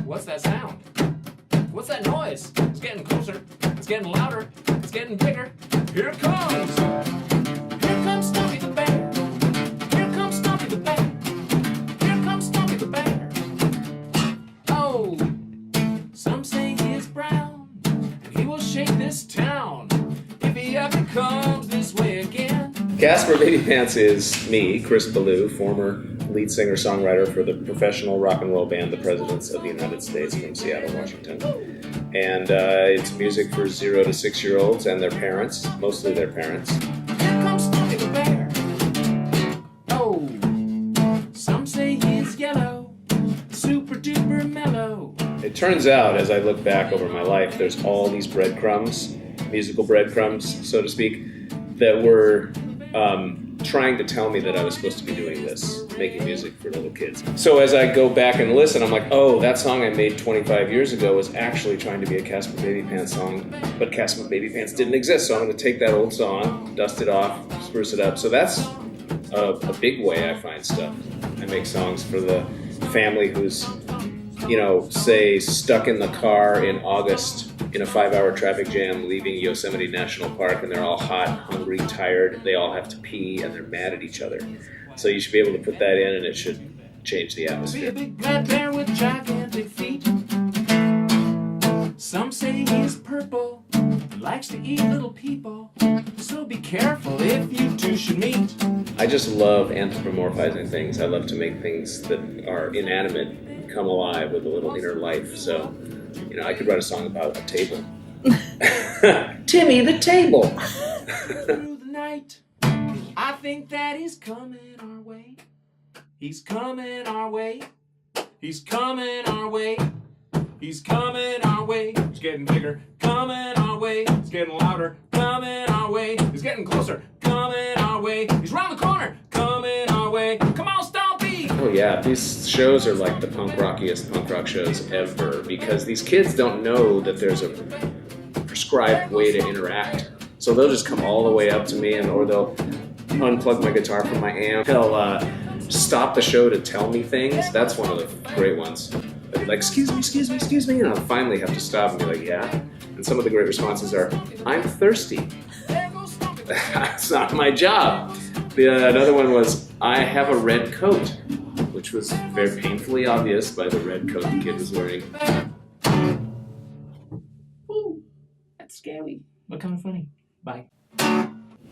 What's that sound? What's that noise? It's getting closer. It's getting louder. It's getting bigger. Here it comes. Here comes Stompy the Bear. Here comes Stompy the Bear. Here comes Stompy the Bear. Oh, some say he is brown, and he will shake this town if he ever comes this way again. Caspar Babypants is me, Chris Ballew, former lead singer-songwriter for the professional rock and roll band The Presidents of the United States from Seattle, Washington. And it's music for 0 to 6-year-olds and their parents, mostly their parents. Here comes Stompy the Bear. Oh, some say he's yellow, super duper mellow. It turns out, as I look back over my life, there's all these breadcrumbs, musical breadcrumbs, so to speak, that were trying to tell me that I was supposed to be doing this, making music for little kids. So as I go back and listen, I'm like, oh, that song I made 25 years ago was actually trying to be a Caspar Babypants song, but Caspar Babypants didn't exist, so I'm going to take that old song, dust it off, spruce it up. So that's a big way I find stuff. I make songs for the family who's, you know, say, stuck in the car in August in a 5-hour traffic jam leaving Yosemite National Park, and they're all hot, hungry, tired, they all have to pee, and they're mad at each other. So you should be able to put that in, and it should change the atmosphere. Be a big black bear with gigantic feet. Some say he's purple and likes to eat little people. So be careful if you two should meet. I just love anthropomorphizing things. I love to make things that are inanimate come alive with a little inner life. So, you know, I could write a song about a table. Timmy the table. Through the night, I think that he's coming our way. He's coming our way. He's coming our way. He's coming our way. He's getting bigger. Coming our way. He's getting louder. Coming our way. He's getting closer. Coming our way. He's around the corner. Coming our way. Come on, Stompy! Oh yeah, these shows are like the punk rockiest punk rock shows ever, because these kids don't know that there's a prescribed way to interact. So they'll just come all the way up to me, and or they'll unplug my guitar from my amp. They'll stop the show to tell me things. That's one of the great ones. They'll be like, excuse me, and I'll finally have to stop and be like, yeah. And some of the great responses are, I'm thirsty. That's not my job. Another one was, I have a red coat, which was very painfully obvious by the red coat the kid was wearing. Ooh, that's scary, but kind of funny. Bye.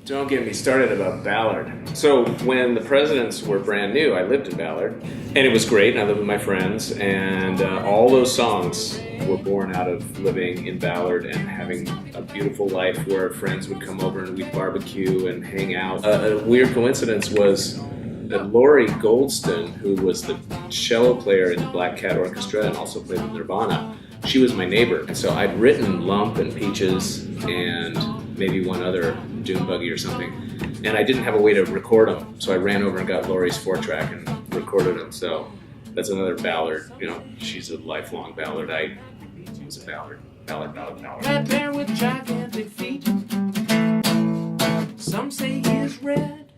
Don't get me started about Ballard. So when the Presidents were brand new, I lived in Ballard, and it was great, and I lived with my friends, and all those songs were born out of living in Ballard and having a beautiful life where friends would come over and we'd barbecue and hang out. A weird coincidence was that Lori Goldston, who was the cello player in the Black Cat Orchestra and also played with Nirvana, she was my neighbor. And so I'd written Lump and Peaches and maybe one other Dune Buggy or something, and I didn't have a way to record them, so I ran over and got Lori's 4-track and recorded them. So that's another Ballard, you know, she's a lifelong Ballardite. She was a Ballard. Red bear with gigantic feet. Some say he is red,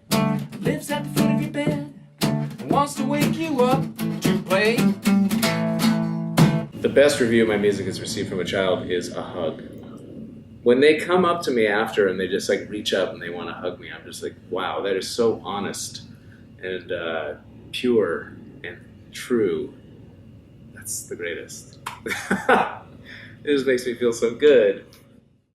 lives at the foot of your bed, and wants to wake you up to play. The best review my music has received from a child is a hug. When they come up to me after and they just like reach up and they want to hug me, I'm just like, wow, that is so honest and pure and true. That's the greatest. It just makes me feel so good.